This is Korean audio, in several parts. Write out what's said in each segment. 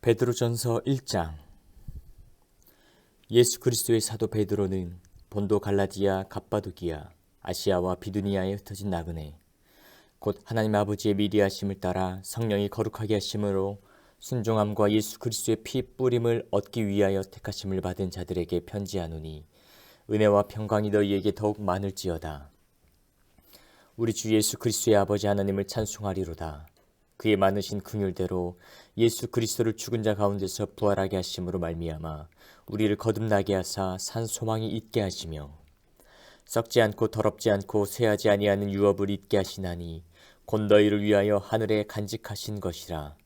베드로전서 1장. 예수 그리스도의 사도 베드로는 본도 갈라디아, 갑바도기아, 아시아와 비두니아에 흩어진 나그네 곧 하나님 아버지의 미리 하심을 따라 성령이 거룩하게 하심으로 순종함과 예수 그리스도의 피 뿌림을 얻기 위하여 택하심을 받은 자들에게 편지하노니 은혜와 평강이 너희에게 더욱 많을지어다. 우리 주 예수 그리스도의 아버지 하나님을 찬송하리로다. 그의 많으신 긍휼대로 예수 그리스도를 죽은 자 가운데서 부활하게 하심으로 말미암아 우리를 거듭나게 하사 산 소망이 있게 하시며 썩지 않고 더럽지 않고 쇠하지 아니하는 유업을 있게 하시나니 곧 너희를 위하여 하늘에 간직하신 것이라.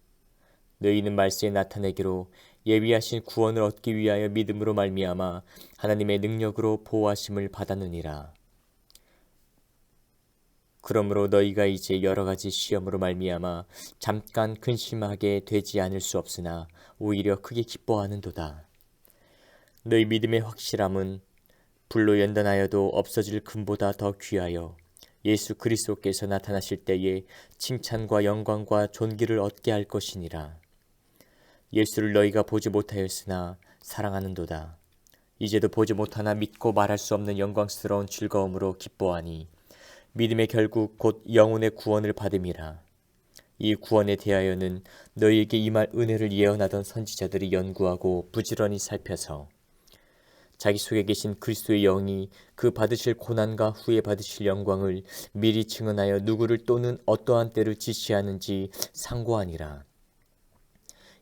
너희는 말세에 나타내기로 예비하신 구원을 얻기 위하여 믿음으로 말미암아 하나님의 능력으로 보호하심을 받았느니라. 그러므로 너희가 이제 여러 가지 시험으로 말미암아 잠깐 근심하게 되지 않을 수 없으나 오히려 크게 기뻐하는도다. 너희 믿음의 확실함은 불로 연단하여도 없어질 금보다 더 귀하여 예수 그리스도께서 나타나실 때에 칭찬과 영광과 존귀를 얻게 할 것이니라. 예수를 너희가 보지 못하였으나 사랑하는도다. 이제도 보지 못하나 믿고 말할 수 없는 영광스러운 즐거움으로 기뻐하니 믿음의 결국 곧 영혼의 구원을 받음이라. 이 구원에 대하여는 너희에게 임할 은혜를 예언하던 선지자들이 연구하고 부지런히 살펴서 자기 속에 계신 그리스도의 영이 그 받으실 고난과 후에 받으실 영광을 미리 증언하여 누구를 또는 어떠한 때를 지시하는지 상고하니라.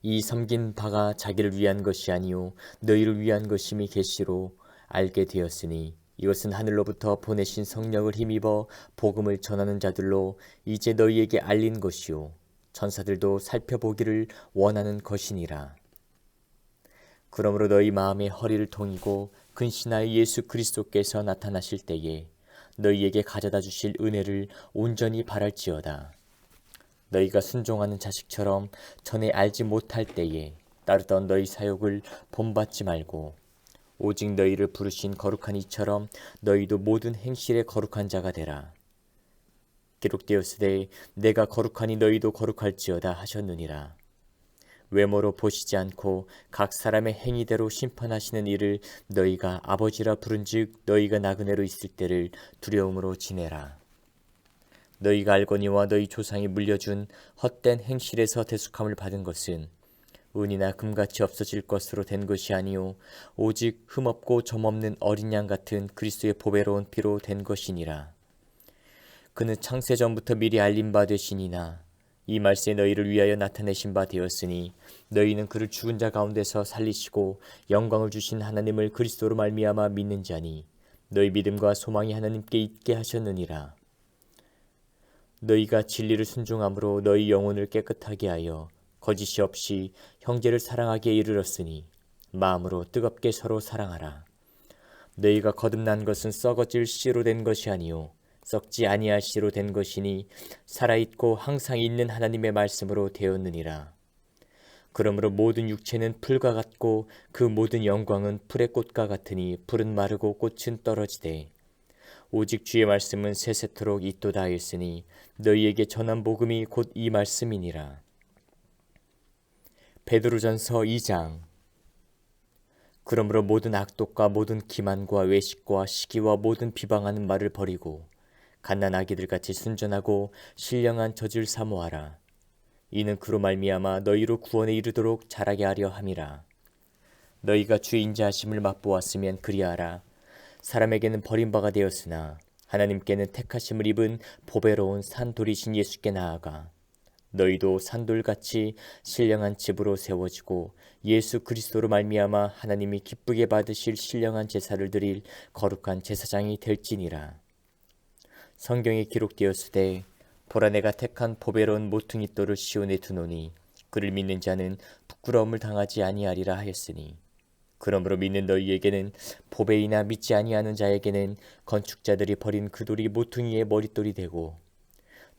이 섬긴 바가 자기를 위한 것이 아니요 너희를 위한 것임이 계시로 알게 되었으니 이것은 하늘로부터 보내신 성령을 힘입어 복음을 전하는 자들로 이제 너희에게 알린 것이요 천사들도 살펴보기를 원하는 것이니라. 그러므로 너희 마음의 허리를 동이고 근신하여 예수 그리스도께서 나타나실 때에 너희에게 가져다 주실 은혜를 온전히 바랄지어다. 너희가 순종하는 자식처럼 전에 알지 못할 때에 따르던 너희 사욕을 본받지 말고 오직 너희를 부르신 거룩한 이처럼 너희도 모든 행실에 거룩한 자가 되라. 기록되었으되 내가 거룩하니 너희도 거룩할지어다 하셨느니라. 외모로 보시지 않고 각 사람의 행위대로 심판하시는 이를 너희가 아버지라 부른즉 너희가 나그네로 있을 때를 두려움으로 지내라. 너희가 알거니와 너희 조상이 물려준 헛된 행실에서 대속함을 받은 것은 은이나 금같이 없어질 것으로 된 것이 아니요 오직 흠없고 점없는 어린 양 같은 그리스도의 보배로운 피로 된 것이니라. 그는 창세전부터 미리 알린 바 되시니나 이 말세 너희를 위하여 나타내신 바 되었으니 너희는 그를 죽은 자 가운데서 살리시고 영광을 주신 하나님을 그리스도로 말미암아 믿는 자니 너희 믿음과 소망이 하나님께 있게 하셨느니라. 너희가 진리를 순종함으로 너희 영혼을 깨끗하게 하여 거짓이 없이 형제를 사랑하기에 이르렀으니 마음으로 뜨겁게 서로 사랑하라. 너희가 거듭난 것은 썩어질 씨로 된 것이 아니요 썩지 아니할 씨로 된 것이니 살아있고 항상 있는 하나님의 말씀으로 되었느니라. 그러므로 모든 육체는 풀과 같고 그 모든 영광은 풀의 꽃과 같으니 풀은 마르고 꽃은 떨어지되 오직 주의 말씀은 세세토록 있도다 하였으니 너희에게 전한 복음이 곧 이 말씀이니라. 베드로전서 2장. 그러므로 모든 악독과 모든 기만과 외식과 시기와 모든 비방하는 말을 버리고 갓난 아기들같이 순전하고 신령한 젖을 사모하라. 이는 그로 말미암아 너희로 구원에 이르도록 자라게 하려 함이라. 너희가 주의 인자하심을 맛보았으면 그리하라. 사람에게는 버림바가 되었으나 하나님께는 택하심을 입은 보배로운 산돌이신 예수께 나아가 너희도 산돌같이 신령한 집으로 세워지고 예수 그리스도로 말미암아 하나님이 기쁘게 받으실 신령한 제사를 드릴 거룩한 제사장이 될지니라. 성경에 기록되었으되 보라 내가 택한 보배로운 모퉁이 돌을 시온에 두노니 그를 믿는 자는 부끄러움을 당하지 아니하리라 하였으니 그러므로 믿는 너희에게는 보배이나 믿지 아니하는 자에게는 건축자들이 버린 그 돌이 모퉁이의 머릿돌이 되고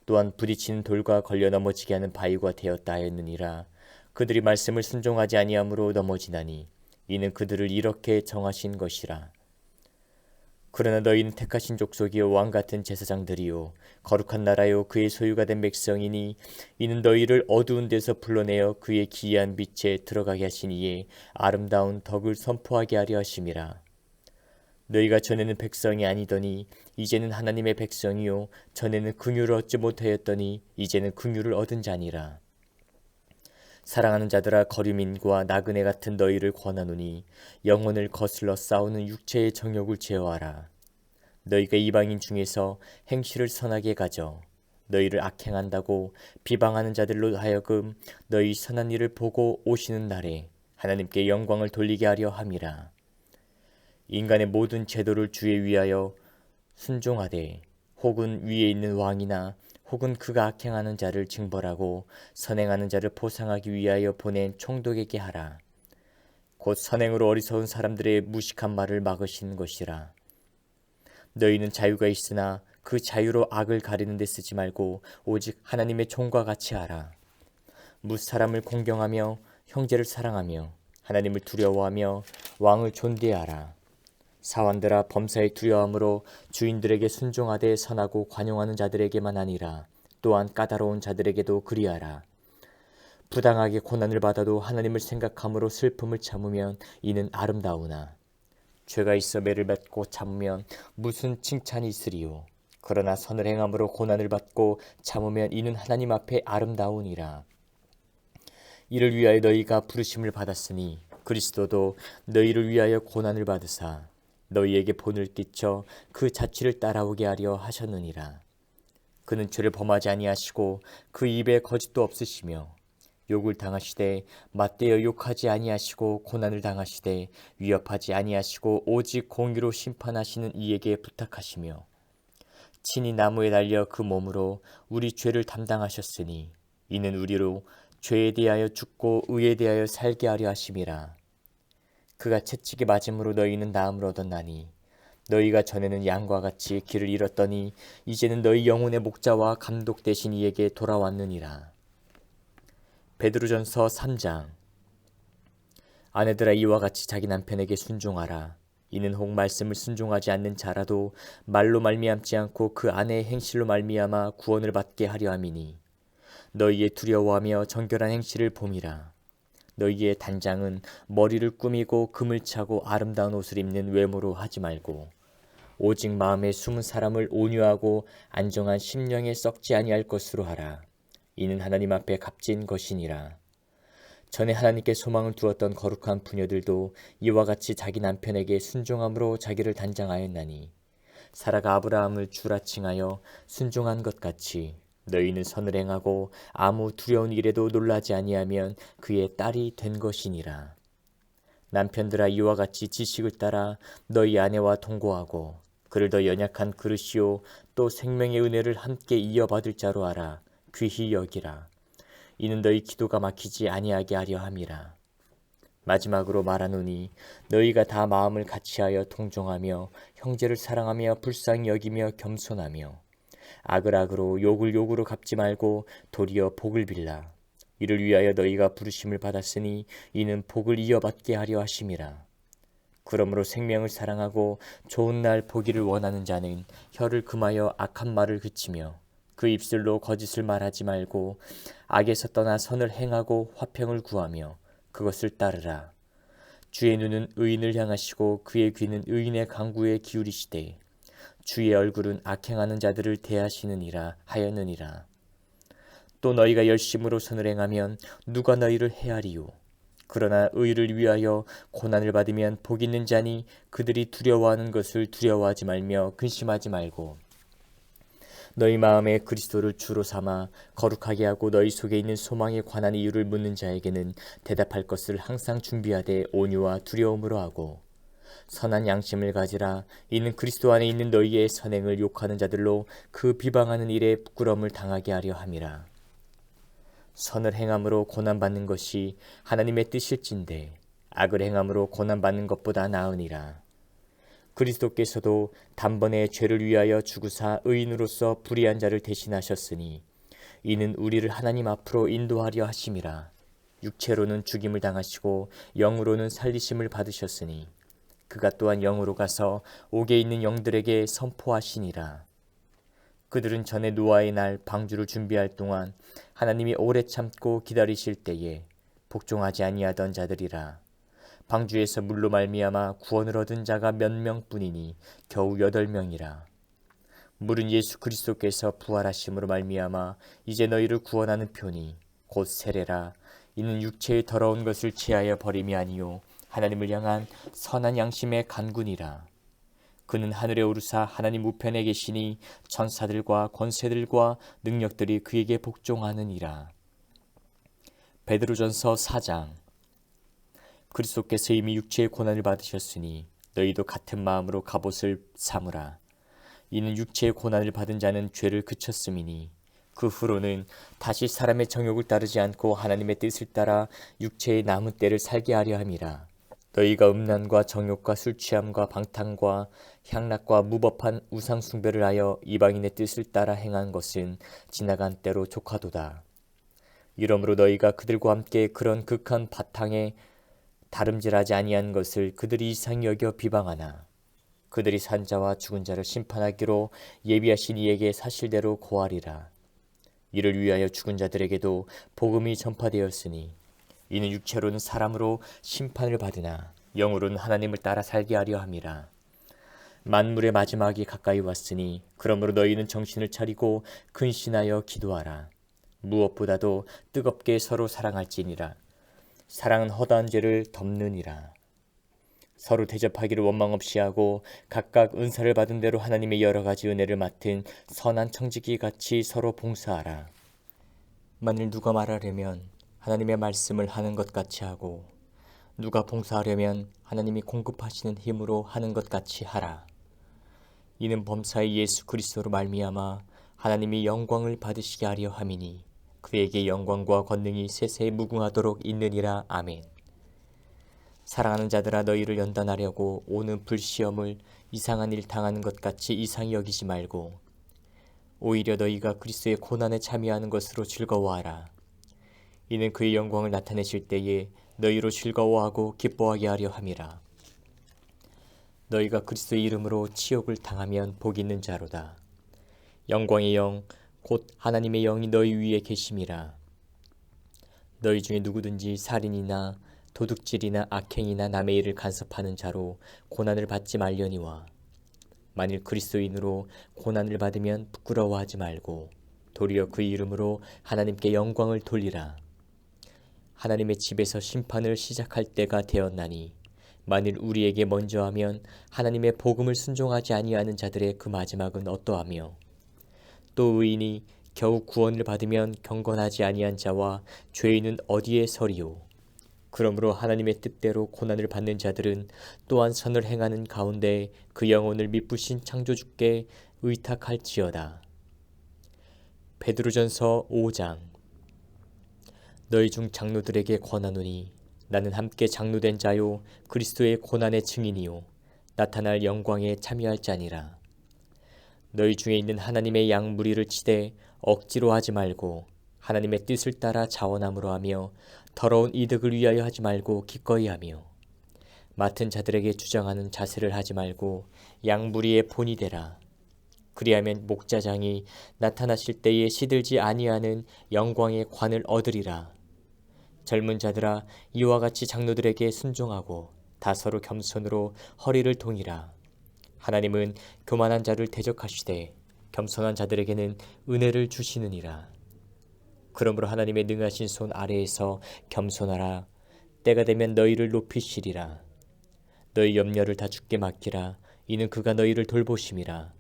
또한 부딪히는 돌과 걸려 넘어지게 하는 바위가 되었다 하였느니라. 그들이 말씀을 순종하지 아니함으로 넘어지나니 이는 그들을 이렇게 정하신 것이라. 그러나 너희는 택하신 족속이요 왕같은 제사장들이요 거룩한 나라요 그의 소유가 된 백성이니 이는 너희를 어두운 데서 불러내어 그의 기이한 빛에 들어가게 하신 이의 아름다운 덕을 선포하게 하려 하심이라. 너희가 전에는 백성이 아니더니 이제는 하나님의 백성이요 전에는 긍휼을 얻지 못하였더니 이제는 긍휼을 얻은 자니라. 사랑하는 자들아 거류민과 나그네 같은 너희를 권하노니 영혼을 거슬러 싸우는 육체의 정욕을 제어하라. 너희가 이방인 중에서 행실을 선하게 가져 너희를 악행한다고 비방하는 자들로 하여금 너희 선한 일을 보고 오시는 날에 하나님께 영광을 돌리게 하려 함이라. 인간의 모든 제도를 주에 위하여 순종하되 혹은 위에 있는 왕이나 혹은 그가 악행하는 자를 징벌하고 선행하는 자를 보상하기 위하여 보낸 총독에게 하라. 곧 선행으로 어리석은 사람들의 무식한 말을 막으시는 것이라. 너희는 자유가 있으나 그 자유로 악을 가리는 데 쓰지 말고 오직 하나님의 종과 같이 하라. 뭇 사람을 공경하며 형제를 사랑하며 하나님을 두려워하며 왕을 존대하라. 사환들아 범사에 두려움으로 주인들에게 순종하되 선하고 관용하는 자들에게만 아니라 또한 까다로운 자들에게도 그리하라. 부당하게 고난을 받아도 하나님을 생각함으로 슬픔을 참으면 이는 아름다우나 죄가 있어 매를 맺고 참으면 무슨 칭찬이 있으리요. 그러나 선을 행함으로 고난을 받고 참으면 이는 하나님 앞에 아름다우니라. 이를 위하여 너희가 부르심을 받았으니 그리스도도 너희를 위하여 고난을 받으사 너희에게 본을 끼쳐 그 자취를 따라오게 하려 하셨느니라. 그는 죄를 범하지 아니하시고 그 입에 거짓도 없으시며 욕을 당하시되 맞대어 욕하지 아니하시고 고난을 당하시되 위협하지 아니하시고 오직 공의로 심판하시는 이에게 부탁하시며 친히 나무에 달려 그 몸으로 우리 죄를 담당하셨으니 이는 우리로 죄에 대하여 죽고 의에 대하여 살게 하려 하심이라. 그가 채찍에 맞음으로 너희는 나음을 얻었나니 너희가 전에는 양과 같이 길을 잃었더니 이제는 너희 영혼의 목자와 감독 되신 이에게 돌아왔느니라. 베드로전서 3장. 아내들아 이와 같이 자기 남편에게 순종하라. 이는 혹 말씀을 순종하지 않는 자라도 말로 말미암지 않고 그 아내의 행실로 말미암아 구원을 받게 하려 함이니 너희의 두려워하며 정결한 행실을 봄이라. 너희의 단장은 머리를 꾸미고 금을 차고 아름다운 옷을 입는 외모로 하지 말고 오직 마음에 숨은 사람을 온유하고 안정한 심령에 썩지 아니할 것으로 하라. 이는 하나님 앞에 값진 것이니라. 전에 하나님께 소망을 두었던 거룩한 부녀들도 이와 같이 자기 남편에게 순종함으로 자기를 단장하였나니 사라가 아브라함을 주라 칭하여 순종한 것 같이 너희는 선을 행하고 아무 두려운 일에도 놀라지 아니하면 그의 딸이 된 것이니라. 남편들아 이와 같이 지식을 따라 너희 아내와 동거하고 그를 더 연약한 그릇이요 또 생명의 은혜를 함께 이어받을 자로 알아 귀히 여기라. 이는 너희 기도가 막히지 아니하게 하려 함이라. 마지막으로 말하노니 너희가 다 마음을 같이하여 통종하며 형제를 사랑하며 불쌍히 여기며 겸손하며 악을 악으로 욕을 욕으로 갚지 말고 도리어 복을 빌라. 이를 위하여 너희가 부르심을 받았으니 이는 복을 이어받게 하려 하심이라. 그러므로 생명을 사랑하고 좋은 날 보기를 원하는 자는 혀를 금하여 악한 말을 그치며 그 입술로 거짓을 말하지 말고 악에서 떠나 선을 행하고 화평을 구하며 그것을 따르라. 주의 눈은 의인을 향하시고 그의 귀는 의인의 간구에 기울이시되 주의 얼굴은 악행하는 자들을 대하시느니라 하였느니라. 또 너희가 열심으로 선을 행하면 누가 너희를 해하리요. 그러나 의를 위하여 고난을 받으면 복 있는 자니 그들이 두려워하는 것을 두려워하지 말며 근심하지 말고 너희 마음에 그리스도를 주로 삼아 거룩하게 하고 너희 속에 있는 소망에 관한 이유를 묻는 자에게는 대답할 것을 항상 준비하되 온유와 두려움으로 하고 선한 양심을 가지라. 이는 그리스도 안에 있는 너희의 선행을 욕하는 자들로 그 비방하는 일에 부끄러움을 당하게 하려 함이라. 선을 행함으로 고난받는 것이 하나님의 뜻일진데 악을 행함으로 고난받는 것보다 나으니라. 그리스도께서도 단번에 죄를 위하여 죽으사 의인으로서 불의한 자를 대신하셨으니 이는 우리를 하나님 앞으로 인도하려 하심이라. 육체로는 죽임을 당하시고 영으로는 살리심을 받으셨으니 그가 또한 영으로 가서 옥에 있는 영들에게 선포하시니라. 그들은 전에 노아의 날 방주를 준비할 동안 하나님이 오래 참고 기다리실 때에 복종하지 아니하던 자들이라. 방주에서 물로 말미암아 구원을 얻은 자가 몇 명뿐이니 겨우 8명이라. 물은 예수 그리스도께서 부활하심으로 말미암아 이제 너희를 구원하는 표니 곧 세례라. 이는 육체의 더러운 것을 제하여 버림이 아니요 하나님을 향한 선한 양심의 간군이라. 그는 하늘에 오르사 하나님 우편에 계시니 천사들과 권세들과 능력들이 그에게 복종하느니라. 베드로전서 4장. 그리스도께서 이미 육체의 고난을 받으셨으니 너희도 같은 마음으로 갑옷을 삼으라. 이는 육체의 고난을 받은 자는 죄를 그쳤음이니 그 후로는 다시 사람의 정욕을 따르지 않고 하나님의 뜻을 따라 육체의 남은 때를 살게 하려 함이라. 너희가 음란과 정욕과 술취함과 방탕과 향락과 무법한 우상 숭배를 하여 이방인의 뜻을 따라 행한 것은 지나간 때로 족하도다. 이러므로 너희가 그들과 함께 그런 극한 바탕에 다름질하지 아니한 것을 그들이 이상히 여겨 비방하나 그들이 산 자와 죽은 자를 심판하기로 예비하신 이에게 사실대로 고하리라. 이를 위하여 죽은 자들에게도 복음이 전파되었으니 이는 육체로는 사람으로 심판을 받으나 영으로는 하나님을 따라 살게 하려 함이라. 만물의 마지막이 가까이 왔으니 그러므로 너희는 정신을 차리고 근신하여 기도하라. 무엇보다도 뜨겁게 서로 사랑할지니라. 사랑은 허다한 죄를 덮느니라. 서로 대접하기를 원망 없이 하고 각각 은사를 받은 대로 하나님의 여러 가지 은혜를 맡은 선한 청지기 같이 서로 봉사하라. 만일 누가 말하려면 하나님의 말씀을 하는 것 같이 하고 누가 봉사하려면 하나님이 공급하시는 힘으로 하는 것 같이 하라. 이는 범사의 예수 그리스도로 말미암아 하나님이 영광을 받으시게 하려 함이니 그에게 영광과 권능이 세세에 무궁하도록 있느니라. 아멘. 사랑하는 자들아, 너희를 연단하려고 오는 불시험을 이상한 일 당하는 것 같이 이상히 여기지 말고 오히려 너희가 그리스도의 고난에 참여하는 것으로 즐거워하라. 이는 그의 영광을 나타내실 때에 너희로 즐거워하고 기뻐하게 하려 함이라. 너희가 그리스도의 이름으로 치욕을 당하면 복 있는 자로다. 영광의 영 곧 하나님의 영이 너희 위에 계심이라. 너희 중에 누구든지 살인이나 도둑질이나 악행이나 남의 일을 간섭하는 자로 고난을 받지 말려니와 만일 그리스도인으로 고난을 받으면 부끄러워하지 말고 도리어 그 이름으로 하나님께 영광을 돌리라. 하나님의 집에서 심판을 시작할 때가 되었나니 만일 우리에게 먼저 하면 하나님의 복음을 순종하지 아니하는 자들의 그 마지막은 어떠하며 또 의인이 겨우 구원을 받으면 경건하지 아니한 자와 죄인은 어디에 서리요. 그러므로 하나님의 뜻대로 고난을 받는 자들은 또한 선을 행하는 가운데 그 영혼을 미쁘신 창조주께 의탁할지어다. 베드로전서 5장. 너희 중 장로들에게 권하노니 나는 함께 장로된 자요 그리스도의 고난의 증인이요 나타날 영광에 참여할 자니라. 너희 중에 있는 하나님의 양 무리를 치되 억지로 하지 말고 하나님의 뜻을 따라 자원함으로 하며 더러운 이득을 위하여 하지 말고 기꺼이 하며 맡은 자들에게 주장하는 자세를 하지 말고 양 무리의 본이 되라. 그리하면 목자장이 나타나실 때에 시들지 아니하는 영광의 관을 얻으리라. 젊은 자들아, 이와 같이 장로들에게 순종하고 다 서로 겸손으로 허리를 동이라. 하나님은 교만한 자를 대적하시되 겸손한 자들에게는 은혜를 주시느니라. 그러므로 하나님의 능하신 손 아래에서 겸손하라. 때가 되면 너희를 높이시리라. 너희 염려를 다 주께 맡기라. 이는 그가 너희를 돌보심이라.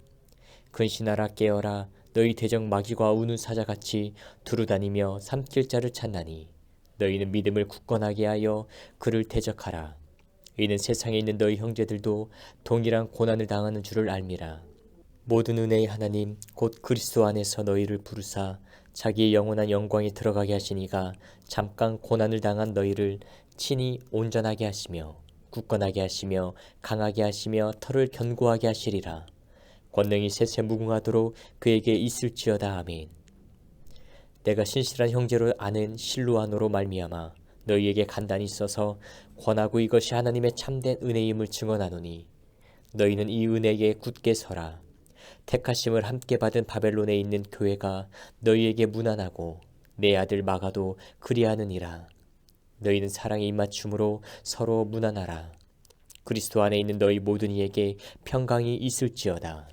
근신하라. 깨어라. 너희 대적 마귀가 우는 사자같이 두루다니며 삼킬 자를 찾나니 너희는 믿음을 굳건하게 하여 그를 대적하라. 이는 세상에 있는 너희 형제들도 동일한 고난을 당하는 줄을 알미라. 모든 은혜의 하나님 곧 그리스도 안에서 너희를 부르사 자기의 영원한 영광에 들어가게 하시니가 잠깐 고난을 당한 너희를 친히 온전하게 하시며 굳건하게 하시며 강하게 하시며 털을 견고하게 하시리라. 권능이 세세 무궁하도록 그에게 있을지어다. 아멘. 내가 신실한 형제로 아는 실로아노로 말미암아 너희에게 간단히 써서 권하고 이것이 하나님의 참된 은혜임을 증언하노니 너희는 이 은혜에 굳게 서라. 택하심을 함께 받은 바벨론에 있는 교회가 너희에게 문안하고 내 아들 마가도 그리하느니라. 너희는 사랑의 입맞춤으로 서로 문안하라. 그리스도 안에 있는 너희 모든 이에게 평강이 있을지어다.